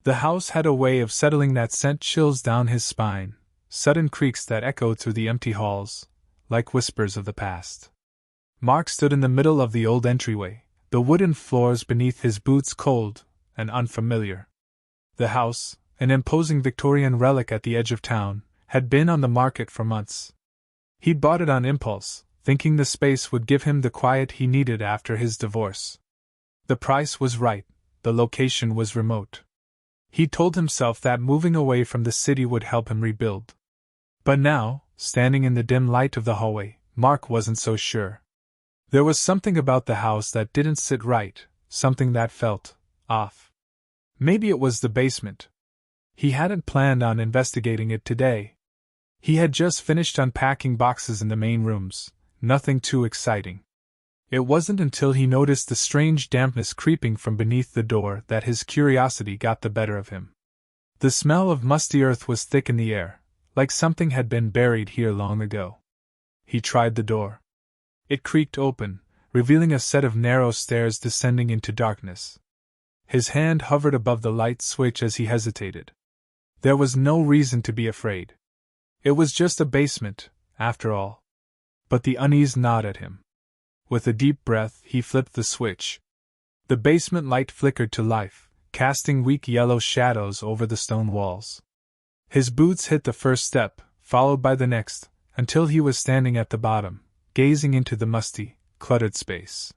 The house had a way of settling that sent chills down his spine, sudden creaks that echoed through the empty halls, like whispers of the past. Mark stood in the middle of the old entryway, the wooden floors beneath his boots cold and unfamiliar. The house, an imposing Victorian relic at the edge of town, had been on the market for months. He'd bought it on impulse, thinking the space would give him the quiet he needed after his divorce. The price was right, the location was remote. He told himself that moving away from the city would help him rebuild. But now, standing in the dim light of the hallway, Mark wasn't so sure. There was something about the house that didn't sit right, something that felt off. Maybe it was the basement. He hadn't planned on investigating it today. He had just finished unpacking boxes in the main rooms, nothing too exciting. It wasn't until he noticed the strange dampness creeping from beneath the door that his curiosity got the better of him. The smell of musty earth was thick in the air, like something had been buried here long ago. He tried the door. It creaked open, revealing a set of narrow stairs descending into darkness. His hand hovered above the light switch as he hesitated. There was no reason to be afraid. It was just a basement, after all. But the unease gnawed at him. With a deep breath, he flipped the switch. The basement light flickered to life, casting weak yellow shadows over the stone walls. His boots hit the first step, followed by the next, until he was standing at the bottom, gazing into the musty, cluttered space.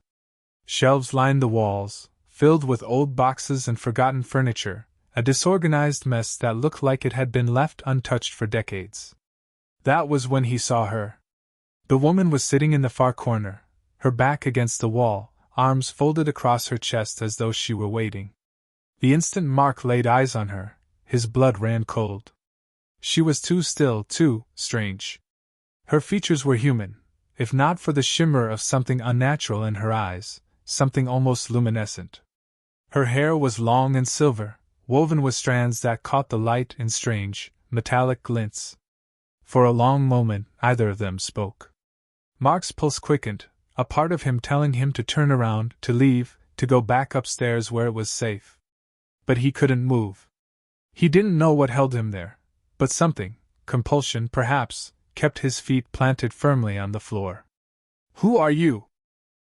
Shelves lined the walls, filled with old boxes and forgotten furniture, a disorganized mess that looked like it had been left untouched for decades. That was when he saw her. The woman was sitting in the far corner, her back against the wall, arms folded across her chest as though she were waiting. The instant Mark laid eyes on her, his blood ran cold. She was too still, too strange. Her features were human, if not for the shimmer of something unnatural in her eyes, something almost luminescent. Her hair was long and silver, woven with strands that caught the light in strange, metallic glints. For a long moment, neither of them spoke. Mark's pulse quickened, a part of him telling him to turn around, to leave, to go back upstairs where it was safe. But he couldn't move. He didn't know what held him there, but something, compulsion perhaps, kept his feet planted firmly on the floor. "Who are you?"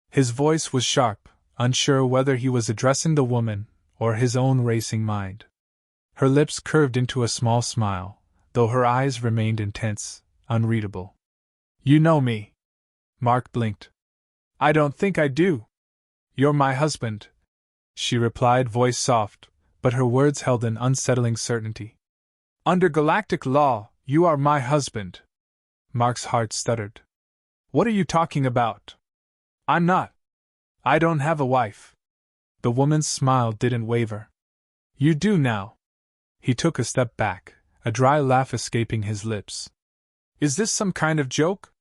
His voice was sharp, unsure whether he was addressing the woman or his own racing mind. Her lips curved into a small smile, though her eyes remained intense, unreadable. "You know me." Mark blinked. "I don't think I do." "You're my husband," she replied, voice soft, but her words held an unsettling certainty. "Under galactic law, you are my husband." Mark's heart stuttered. "What are you talking about? I'm not. I don't have a wife." The woman's smile didn't waver. "You do now." He took a step back, a dry laugh escaping his lips. "Is this some kind of joke?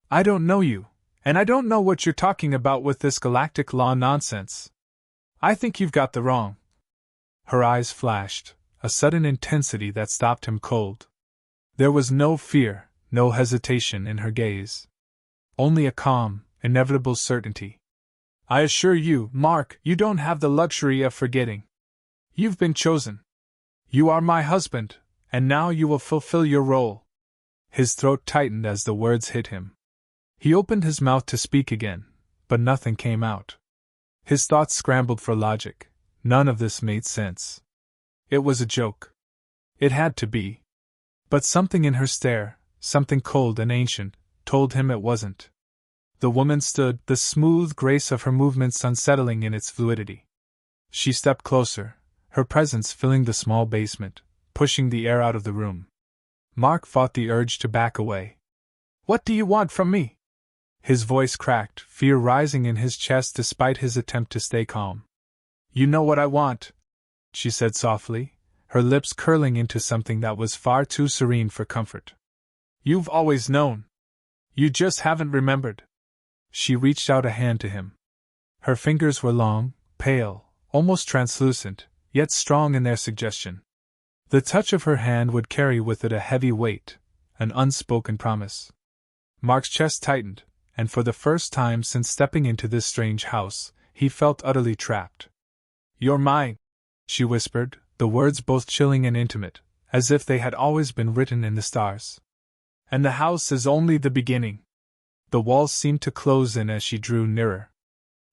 I don't know you, and I don't know what you're talking about with this galactic law nonsense. I think you've got the wrong." Her eyes flashed, a sudden intensity that stopped him cold. There was no fear, no hesitation in her gaze. Only a calm, inevitable certainty. "I assure you, Mark, you don't have the luxury of forgetting. You've been chosen. You are my husband, and now you will fulfill your role." His throat tightened as the words hit him. He opened his mouth to speak again, but nothing came out. His thoughts scrambled for logic. None of this made sense. It was a joke. It had to be. But something in her stare, something cold and ancient, told him it wasn't. The woman stood, the smooth grace of her movements unsettling in its fluidity. She stepped closer, her presence filling the small basement, pushing the air out of the room. Mark fought the urge to back away. "What do you want from me?" His voice cracked, fear rising in his chest despite his attempt to stay calm. "You know what I want," she said softly, her lips curling into something that was far too serene for comfort. "You've always known. You just haven't remembered." She reached out a hand to him. Her fingers were long, pale, almost translucent, yet strong in their suggestion. The touch of her hand would carry with it a heavy weight, an unspoken promise. Mark's chest tightened, and for the first time since stepping into this strange house, he felt utterly trapped. "You're mine," she whispered, the words both chilling and intimate, as if they had always been written in the stars. And the house is only the beginning. The walls seemed to close in as she drew nearer.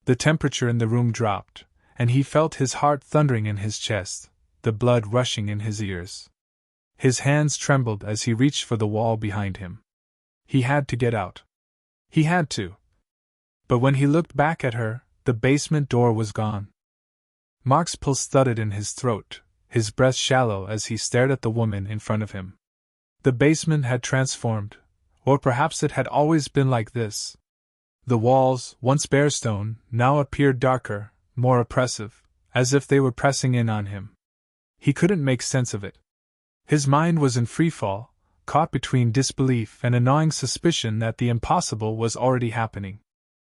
The temperature in the room dropped, and he felt his heart thundering in his chest, the blood rushing in his ears. His hands trembled as he reached for the wall behind him. He had to get out. He had to. But when he looked back at her, the basement door was gone. Mark's pulse thudded in his throat, his breath shallow as he stared at the woman in front of him. The basement had transformed, or perhaps it had always been like this. The walls, once bare stone, now appeared darker, more oppressive, as if they were pressing in on him. He couldn't make sense of it. His mind was in freefall, caught between disbelief and a gnawing suspicion that the impossible was already happening.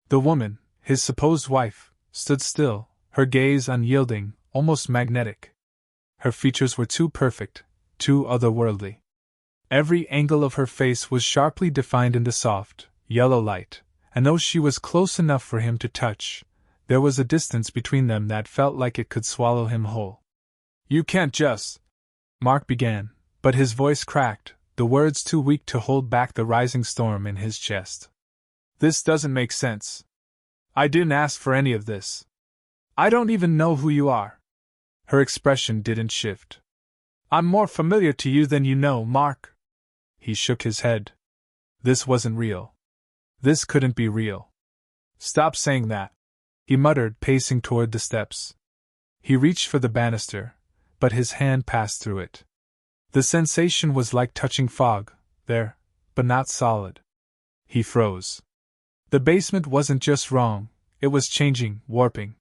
The woman, his supposed wife, stood still, her gaze unyielding, almost magnetic. Her features were too perfect, too otherworldly. Every angle of her face was sharply defined in the soft, yellow light, and though she was close enough for him to touch, there was a distance between them that felt like it could swallow him whole. "You can't just," Mark began, but his voice cracked, the words too weak to hold back the rising storm in his chest. "This doesn't make sense. I didn't ask for any of this. I don't even know who you are." Her expression didn't shift. "I'm more familiar to you than you know, Mark." He shook his head. This wasn't real. This couldn't be real. "Stop saying that," he muttered, pacing toward the steps. He reached for the banister, but his hand passed through it. The sensation was like touching fog, there, but not solid. He froze. The basement wasn't just wrong, it was changing, warping.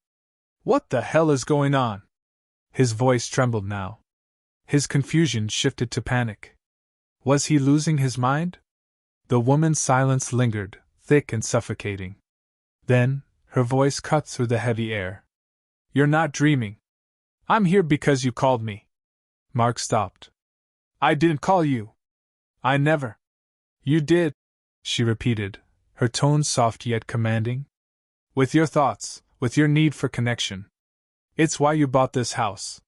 "What the hell is going on?" His voice trembled now. His confusion shifted to panic. Was he losing his mind? The woman's silence lingered, thick and suffocating. Then, her voice cut through the heavy air. "You're not dreaming. I'm here because you called me." Mark stopped. "I didn't call you. I never." "You did," she repeated, her tone soft yet commanding. "With your thoughts, with your need for connection. It's why you bought this house.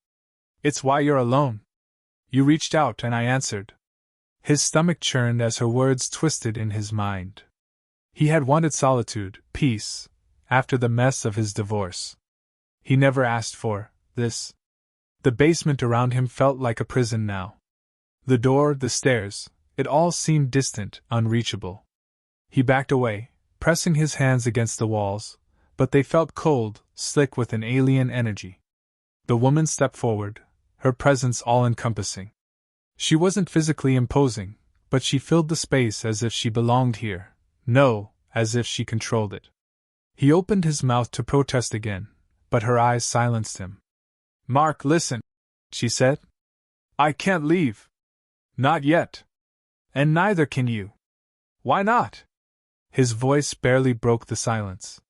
It's why you're alone. You reached out and I answered." His stomach churned as her words twisted in his mind. He had wanted solitude, peace, after the mess of his divorce. He never asked for this. The basement around him felt like a prison now. The door, the stairs, it all seemed distant, unreachable. He backed away, pressing his hands against the walls, but they felt cold, slick with an alien energy. The woman stepped forward, her presence all-encompassing. She wasn't physically imposing, but she filled the space as if she belonged here. No, as if she controlled it. He opened his mouth to protest again, but her eyes silenced him. "Mark, listen," she said. "I can't leave. Not yet. And neither can you." "Why not?" His voice barely broke the silence.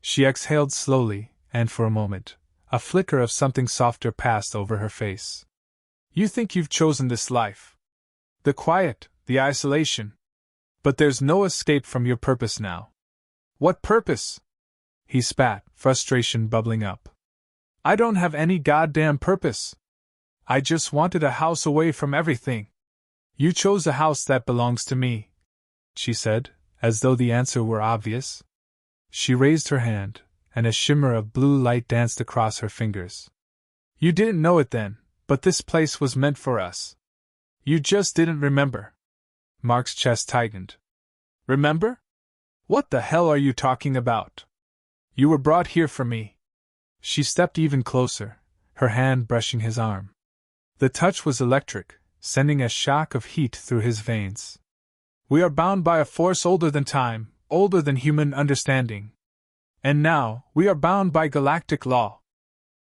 She exhaled slowly, and for a moment, a flicker of something softer passed over her face. "You think you've chosen this life. The quiet, the isolation. But there's no escape from your purpose now." "What purpose?" He spat, frustration bubbling up. "I don't have any goddamn purpose. I just wanted a house away from everything." "You chose a house that belongs to me," she said, as though the answer were obvious. She raised her hand, and a shimmer of blue light danced across her fingers. "You didn't know it then, but this place was meant for us. You just didn't remember." Mark's chest tightened. "Remember? What the hell are you talking about? You were brought here for me." She stepped even closer, her hand brushing his arm. The touch was electric, sending a shock of heat through his veins. "We are bound by a force older than time, older than human understanding. And now, we are bound by galactic law."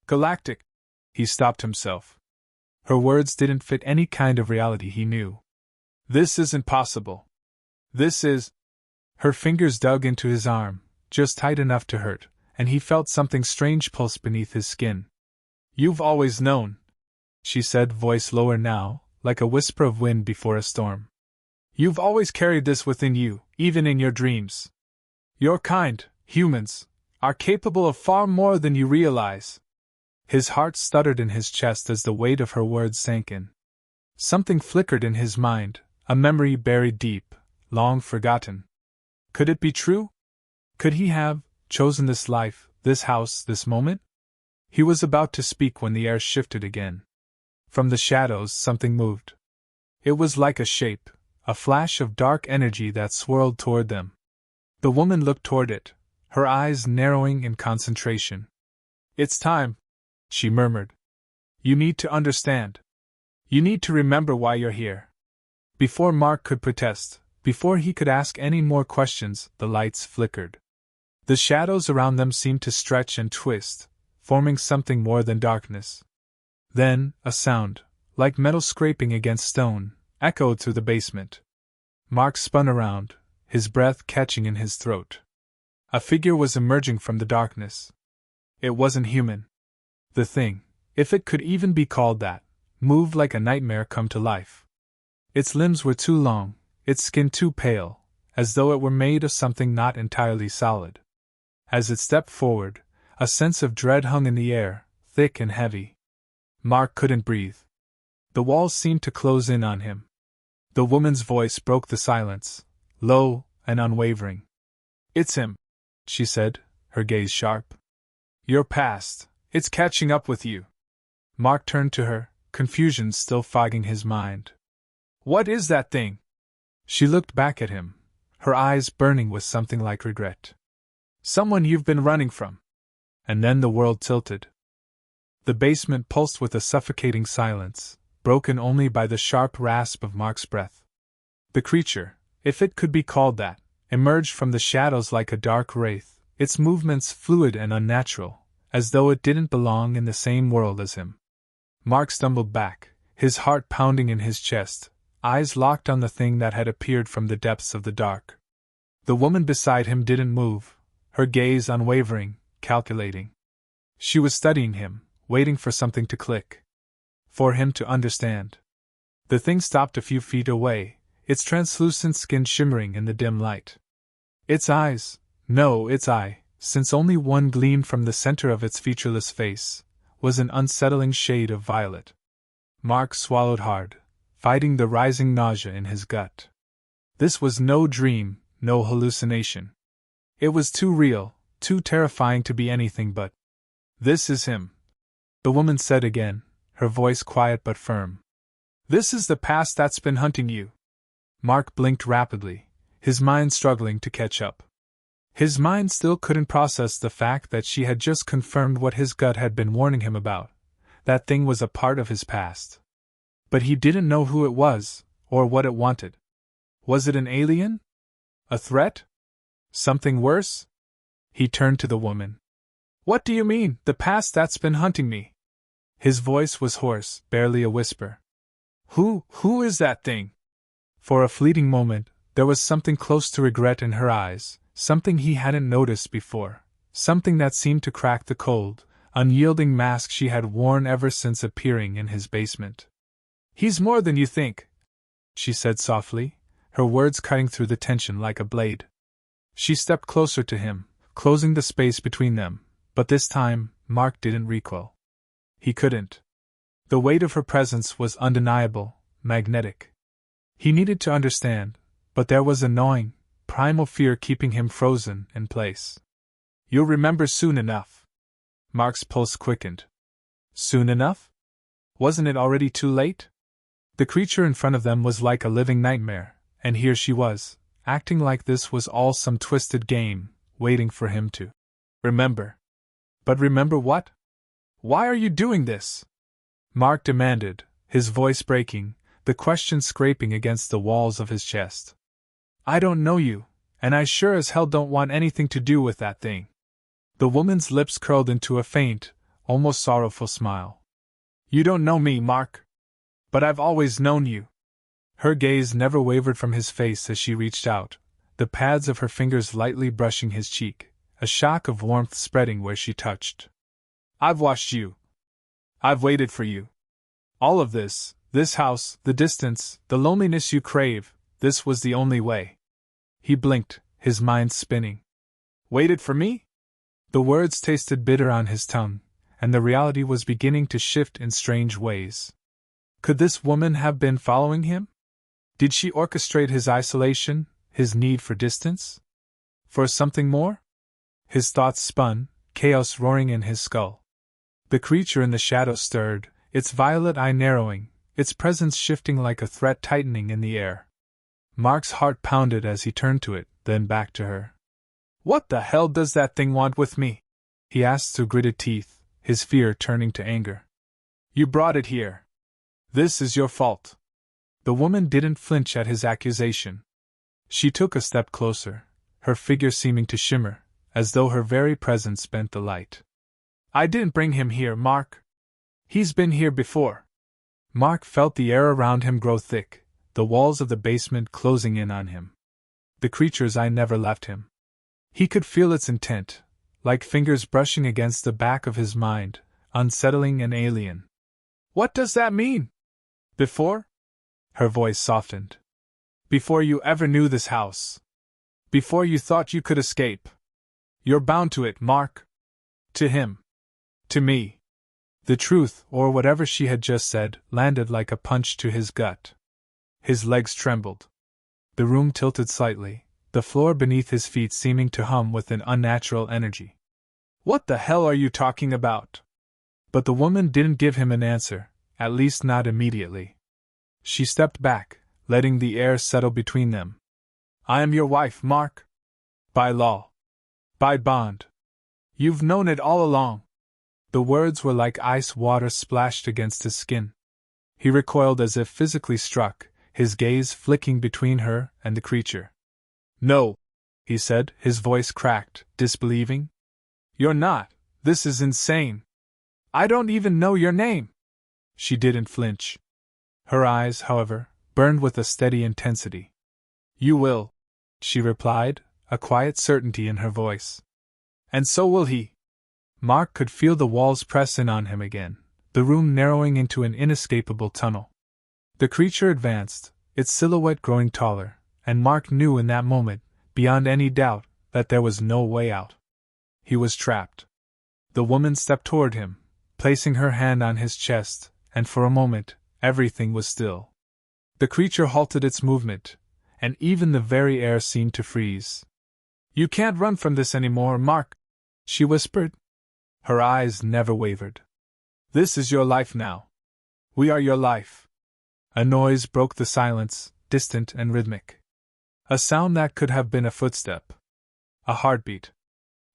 "Galactic?" He stopped himself. Her words didn't fit any kind of reality he knew. "This isn't possible. This is—" Her fingers dug into his arm, just tight enough to hurt, and he felt something strange pulse beneath his skin. "You've always known," she said, voice lower now, like a whisper of wind before a storm. "You've always carried this within you, even in your dreams. Your kind, humans, are capable of far more than you realize." His heart stuttered in his chest as the weight of her words sank in. Something flickered in his mind, a memory buried deep, long forgotten. Could it be true? Could he have chosen this life, this house, this moment? He was about to speak when the air shifted again. From the shadows something moved. It was like a shape, a flash of dark energy that swirled toward them. The woman looked toward it, her eyes narrowing in concentration. "It's time," she murmured. "You need to understand. You need to remember why you're here." Before Mark could protest, before he could ask any more questions, the lights flickered. The shadows around them seemed to stretch and twist, forming something more than darkness. Then, a sound, like metal scraping against stone, echoed through the basement. Mark spun around, his breath catching in his throat. A figure was emerging from the darkness. It wasn't human. The thing, if it could even be called that, moved like a nightmare come to life. Its limbs were too long, its skin too pale, as though it were made of something not entirely solid. As it stepped forward, a sense of dread hung in the air, thick and heavy. Mark couldn't breathe. The walls seemed to close in on him. The woman's voice broke the silence, low and unwavering. "It's him," she said, her gaze sharp. "Your past, it's catching up with you." Mark turned to her, confusion still fogging his mind. "What is that thing?" She looked back at him, her eyes burning with something like regret. "Someone you've been running from." And then the world tilted. The basement pulsed with a suffocating silence, broken only by the sharp rasp of Mark's breath. The creature, if it could be called that, emerged from the shadows like a dark wraith, its movements fluid and unnatural, as though it didn't belong in the same world as him. Mark stumbled back, his heart pounding in his chest, eyes locked on the thing that had appeared from the depths of the dark. The woman beside him didn't move, her gaze unwavering, calculating. She was studying him, waiting for something to click. For him to understand. The thing stopped a few feet away, its translucent skin shimmering in the dim light. Its eyes, no, its eye, since only one gleamed from the center of its featureless face, was an unsettling shade of violet. Mark swallowed hard, fighting the rising nausea in his gut. This was no dream, no hallucination. It was too real, too terrifying to be anything but. "This is him," the woman said again, her voice quiet but firm. "This is the past that's been hunting you." Mark blinked rapidly, his mind struggling to catch up. His mind still couldn't process the fact that she had just confirmed what his gut had been warning him about. That thing was a part of his past. But he didn't know who it was, or what it wanted. Was it an alien? A threat? Something worse? He turned to the woman. "What do you mean, the past that's been hunting me?" His voice was hoarse, barely a whisper. Who is that thing?" For a fleeting moment, there was something close to regret in her eyes, something he hadn't noticed before, something that seemed to crack the cold, unyielding mask she had worn ever since appearing in his basement. "He's more than you think," she said softly, her words cutting through the tension like a blade. She stepped closer to him, closing the space between them, but this time, Mark didn't recoil. He couldn't. The weight of her presence was undeniable, magnetic. He needed to understand, but there was a gnawing, primal fear keeping him frozen in place. "You'll remember soon enough." Mark's pulse quickened. Soon enough? Wasn't it already too late? The creature in front of them was like a living nightmare, and here she was, acting like this was all some twisted game, waiting for him to remember. But remember what? "Why are you doing this?" Mark demanded, his voice breaking, the question scraping against the walls of his chest. "I don't know you, and I sure as hell don't want anything to do with that thing." The woman's lips curled into a faint, almost sorrowful smile. "You don't know me, Mark. But I've always known you." Her gaze never wavered from his face as she reached out, the pads of her fingers lightly brushing his cheek, a shock of warmth spreading where she touched. "I've watched you. I've waited for you. All of this house, the distance, the loneliness you crave, this was the only way." He blinked, his mind spinning. "Waited for me?" The words tasted bitter on his tongue, and the reality was beginning to shift in strange ways. Could this woman have been following him? Did she orchestrate his isolation, his need for distance? For something more? His thoughts spun, chaos roaring in his skull. The creature in the shadow stirred, its violet eye narrowing, its presence shifting like a threat tightening in the air. Mark's heart pounded as he turned to it, then back to her. "What the hell does that thing want with me?" he asked through gritted teeth, his fear turning to anger. "You brought it here. This is your fault." The woman didn't flinch at his accusation. She took a step closer, her figure seeming to shimmer, as though her very presence bent the light. "I didn't bring him here, Mark. He's been here before." Mark felt the air around him grow thick, the walls of the basement closing in on him. The creature's eye never left him. He could feel its intent, like fingers brushing against the back of his mind, unsettling and alien. "What does that mean?" "Before?" Her voice softened. "Before you ever knew this house. Before you thought you could escape. You're bound to it, Mark. To him. To me." The truth, or whatever she had just said, landed like a punch to his gut. His legs trembled. The room tilted slightly, the floor beneath his feet seeming to hum with an unnatural energy. "What the hell are you talking about?" But the woman didn't give him an answer, at least not immediately. She stepped back, letting the air settle between them. "I am your wife, Mark. By law. By bond. You've known it all along." The words were like ice water splashed against his skin. He recoiled as if physically struck, his gaze flicking between her and the creature. "No," he said, his voice cracked, disbelieving. "You're not. This is insane. I don't even know your name." She didn't flinch. Her eyes, however, burned with a steady intensity. "You will," she replied, a quiet certainty in her voice. "And so will he." Mark could feel the walls press in on him again, the room narrowing into an inescapable tunnel. The creature advanced, its silhouette growing taller, and Mark knew in that moment, beyond any doubt, that there was no way out. He was trapped. The woman stepped toward him, placing her hand on his chest, and for a moment, everything was still. The creature halted its movement, and even the very air seemed to freeze. "You can't run from this anymore, Mark," she whispered. Her eyes never wavered. "This is your life now. We are your life." A noise broke the silence, distant and rhythmic. A sound that could have been a footstep. A heartbeat.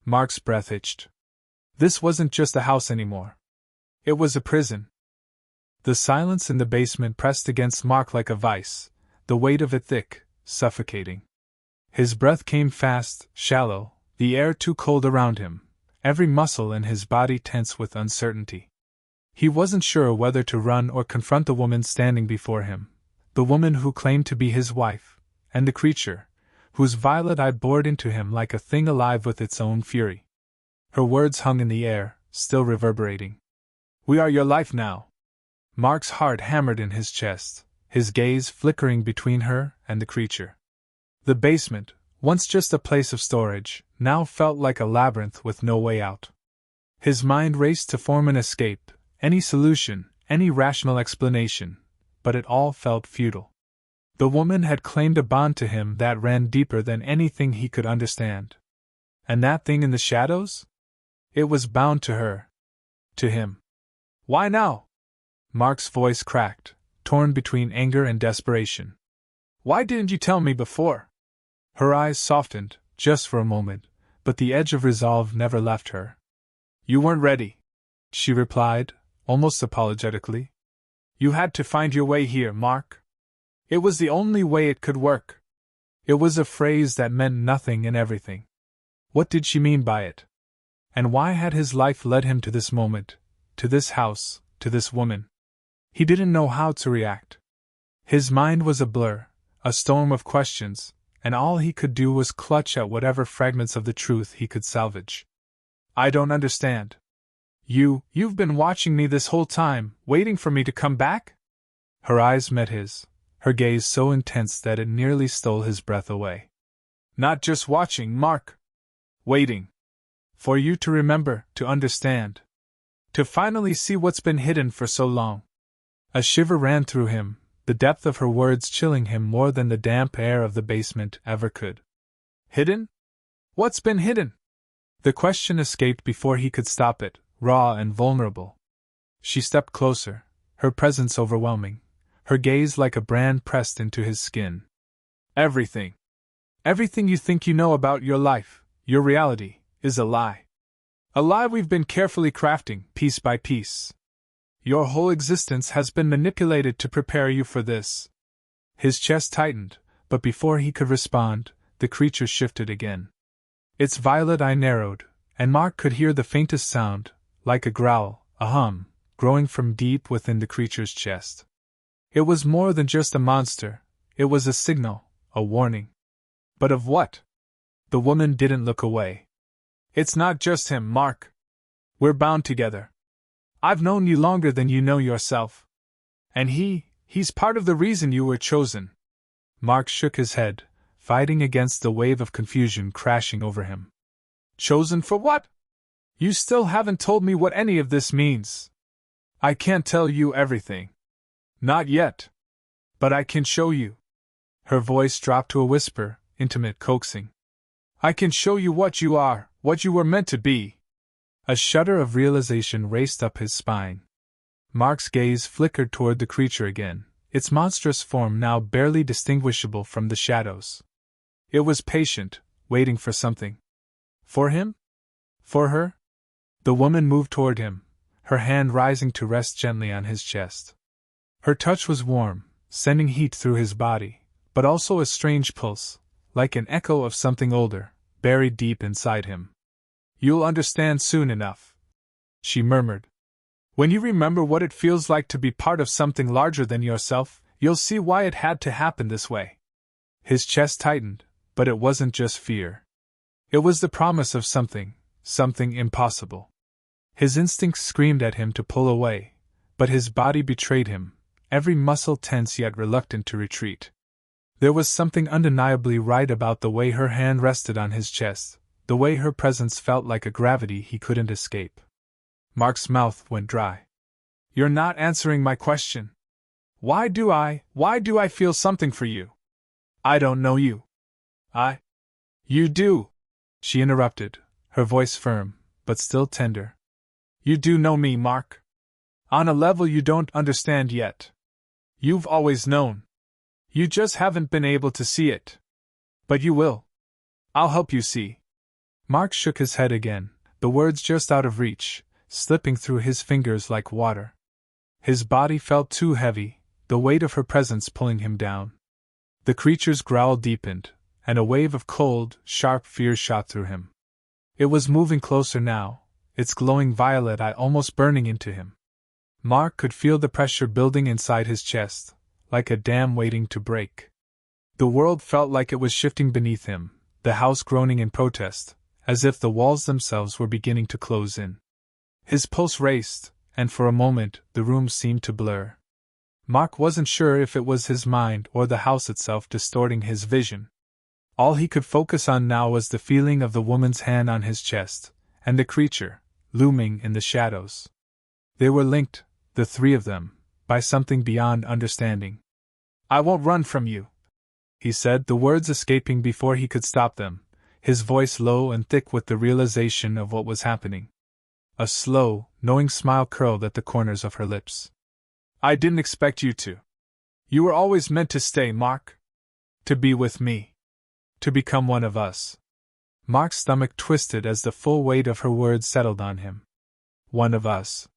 Mark's breath hitched. This wasn't just a house anymore. It was a prison. The silence in the basement pressed against Mark like a vice, the weight of it thick, suffocating. His breath came fast, shallow, the air too cold around him, every muscle in his body tense with uncertainty. He wasn't sure whether to run or confront the woman standing before him, the woman who claimed to be his wife, and the creature, whose violet eye bored into him like a thing alive with its own fury. Her words hung in the air, still reverberating. "We are your life now." Mark's heart hammered in his chest, his gaze flickering between her and the creature. The basement, once just a place of storage, now felt like a labyrinth with no way out. His mind raced to form an escape, any solution, any rational explanation, but it all felt futile. The woman had claimed a bond to him that ran deeper than anything he could understand. And that thing in the shadows? It was bound to her. To him. "Why now?" Mark's voice cracked, torn between anger and desperation. "Why didn't you tell me before?" Her eyes softened, just for a moment, but the edge of resolve never left her. "You weren't ready," she replied, almost apologetically. "You had to find your way here, Mark. It was the only way it could work." It was a phrase that meant nothing and everything. What did she mean by it? And why had his life led him to this moment, to this house, to this woman? He didn't know how to react. His mind was a blur, a storm of questions, and all he could do was clutch at whatever fragments of the truth he could salvage. "I don't understand. You've been watching me this whole time, waiting for me to come back?" Her eyes met his, her gaze so intense that it nearly stole his breath away. "Not just watching, Mark. Waiting. For you to remember, to understand. To finally see what's been hidden for so long. A shiver ran through him, the depth of her words chilling him more than the damp air of the basement ever could. Hidden? What's been hidden? The question escaped before he could stop it, raw and vulnerable. She stepped closer, her presence overwhelming, her gaze like a brand pressed into his skin. Everything. Everything you think you know about your life, your reality, is a lie. A lie we've been carefully crafting, piece by piece. Your whole existence has been manipulated to prepare you for this. His chest tightened, but before he could respond, the creature shifted again. Its violet eye narrowed, and Mark could hear the faintest sound, like a growl, a hum, growing from deep within the creature's chest. It was more than just a monster, it was a signal, a warning. But of what? The woman didn't look away. It's not just him, Mark. We're bound together. I've known you longer than you know yourself. And he's part of the reason you were chosen. Mark shook his head, fighting against the wave of confusion crashing over him. Chosen for what? You still haven't told me what any of this means. I can't tell you everything. Not yet. But I can show you. Her voice dropped to a whisper, intimate, coaxing. I can show you what you are, what you were meant to be. A shudder of realization raced up his spine. Mark's gaze flickered toward the creature again, its monstrous form now barely distinguishable from the shadows. It was patient, waiting for something. For him? For her? The woman moved toward him, her hand rising to rest gently on his chest. Her touch was warm, sending heat through his body, but also a strange pulse, like an echo of something older, buried deep inside him. You'll understand soon enough, she murmured. When you remember what it feels like to be part of something larger than yourself, you'll see why it had to happen this way. His chest tightened, but it wasn't just fear. It was the promise of something impossible. His instincts screamed at him to pull away, but his body betrayed him, every muscle tense yet reluctant to retreat. There was something undeniably right about the way her hand rested on his chest, the way her presence felt like a gravity he couldn't escape. Mark's mouth went dry. You're not answering my question. Why do I feel something for you? I don't know you. You do, she interrupted, her voice firm, but still tender. You do know me, Mark. On a level you don't understand yet. You've always known. You just haven't been able to see it. But you will. I'll help you see. Mark shook his head again, the words just out of reach, slipping through his fingers like water. His body felt too heavy, the weight of her presence pulling him down. The creature's growl deepened, and a wave of cold, sharp fear shot through him. It was moving closer now, its glowing violet eye almost burning into him. Mark could feel the pressure building inside his chest, like a dam waiting to break. The world felt like it was shifting beneath him, the house groaning in protest, as if the walls themselves were beginning to close in. His pulse raced, and for a moment the room seemed to blur. Mark wasn't sure if it was his mind or the house itself distorting his vision. All he could focus on now was the feeling of the woman's hand on his chest, and the creature, looming in the shadows. They were linked, the three of them, by something beyond understanding. I won't run from you, he said, the words escaping before he could stop them, his voice low and thick with the realization of what was happening. A slow, knowing smile curled at the corners of her lips. I didn't expect you to. You were always meant to stay, Mark. To be with me. To become one of us. Mark's stomach twisted as the full weight of her words settled on him. One of us.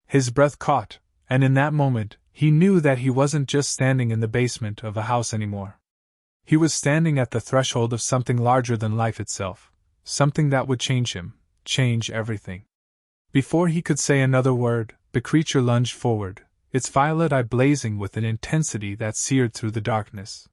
His breath caught, and in that moment, he knew that he wasn't just standing in the basement of a house anymore. He was standing at the threshold of something larger than life itself, something that would change him, change everything. Before he could say another word, the creature lunged forward, its violet eye blazing with an intensity that seared through the darkness.